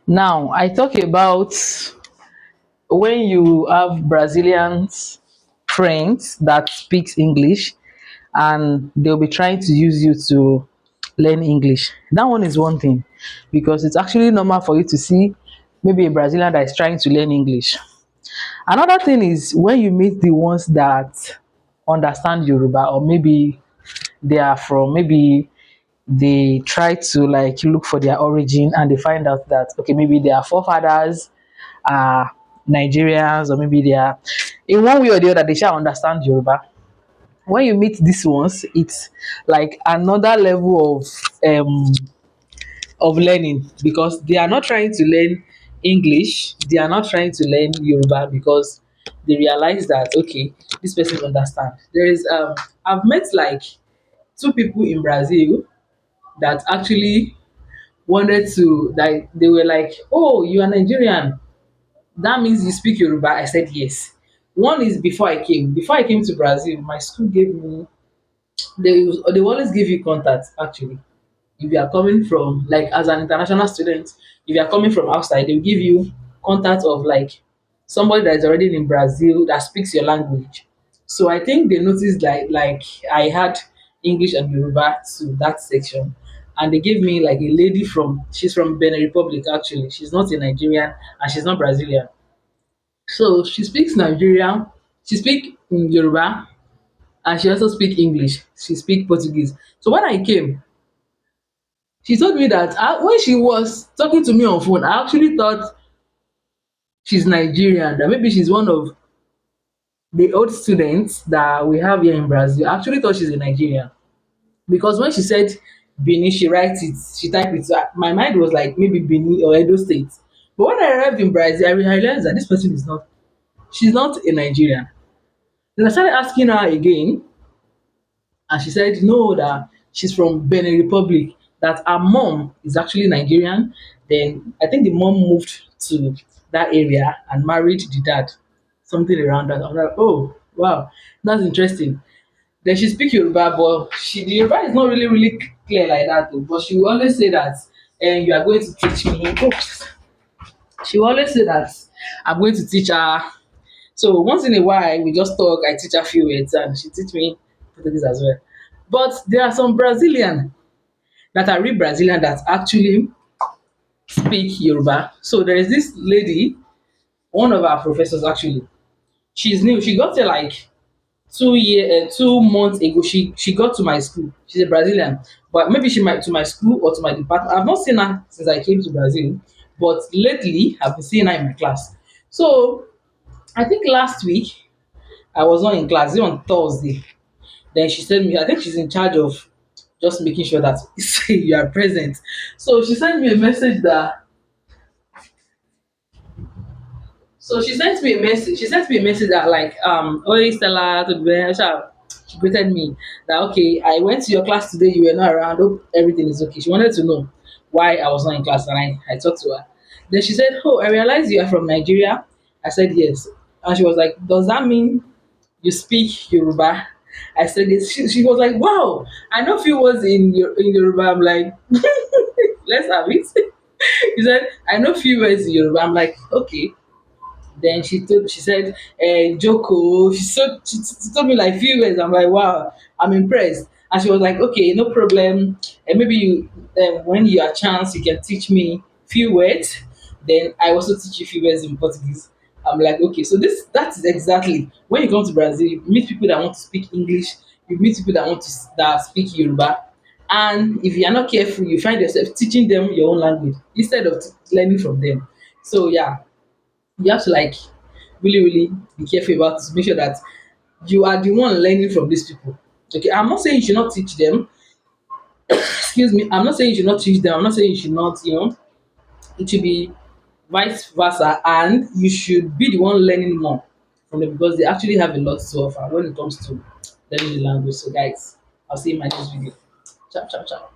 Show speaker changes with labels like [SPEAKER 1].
[SPEAKER 1] Now I talk about when you have Brazilian friends that speaks English and they'll be trying to use you to learn English. That one is one thing because it's actually normal for you to see maybe a Brazilian that is trying to learn English. Another thing is when you meet the ones that understand Yoruba, or maybe they are from, maybe they try to like look for their origin and they find out that okay, maybe their forefathers are Nigerians, or maybe they are in one way or the other they shall understand Yoruba. When you meet these ones, it's like another level of learning because they are not trying to learn English, they are not trying to learn Yoruba because they realize that okay, this person understand. There is I've met like two people in Brazil that actually wanted to, like they were like, oh, you are Nigerian, that means you speak Yoruba. I said yes. One is before I came to Brazil, my school gave me, they will always give you contacts actually. If you are coming from, like as an international student, if you are coming from outside, they'll give you contact of like somebody that is already in Brazil that speaks your language. So I think they noticed like I had English and Yoruba to that section. And they gave me like a lady from, she's from Benin Republic actually. She's not a Nigerian and she's not Brazilian. So she speaks Nigerian, she speak Yoruba, and she also speak English. She speak Portuguese. So when I came, she told me that when she was talking to me on phone, I actually thought she's Nigerian, that maybe she's one of the old students that we have here in Brazil. I actually thought she's a Nigerian because when she said Benin, she writes it, she type it. So my mind was like maybe Benin or Edo State. But when I arrived in Brazil, I realized that this person is not, she's not a Nigerian. Then I started asking her again, and she said no, that she's from Benin Republic, that her mom is actually Nigerian. Then I think the mom moved to that area and married the dad, something around that. I was like, oh wow, that's interesting. Then she speak Yoruba, but the Yoruba is not really clear like that though. But she will always say that, and you are going to teach me. Oh, she will always say that I'm going to teach her. So once in a while we just talk, I teach her a few words and she teach me Portuguese as well. But there are some Brazilian that are real Brazilian that actually speak Yoruba. So there is this lady, one of our professors actually. She's new. She got here like 2 months ago. She got to my school. She's a Brazilian, but maybe she might to my school or to my department. I've not seen her since I came to Brazil, but lately I've been seeing her in my class. So I think last week I was not in class, it was on Thursday. Then she sent me, I think she's in charge of just making sure that you are present. So she sent me a message that, so she sent me a message. She sent me a message that like, Oi Stella, to be she greeted me that okay, I went to your class today, you were not around, hope everything is okay. She wanted to know why I was not in class and I talked to her. Then she said, oh, I realized you are from Nigeria. I said yes. And she was like, does that mean you speak Yoruba? I said this. She was like, wow, I know few words in Yoruba. I'm like, let's have it. She said, I know few words in Yoruba. I'm like, okay. Then she said, Joko. She told me like few words. I'm like, wow, I'm impressed. And she was like, okay, no problem. And maybe you, when you have chance, you can teach me few words. Then I also teach you few words in Portuguese. I'm like, okay, so that is exactly when you come to Brazil, you meet people that want to speak English, you meet people that that speak Yoruba, and if you are not careful, you find yourself teaching them your own language instead of learning from them. So yeah, you have to like really be careful about it to make sure that you are the one learning from these people. Okay, I'm not saying you should not teach them. Excuse me, I'm not saying you should not teach them. I'm not saying you should not, it should be vice versa, and you should be the one learning more from them because they actually have a lot to offer when it comes to learning the language. So guys, I'll see you in my next video. Ciao, ciao, ciao.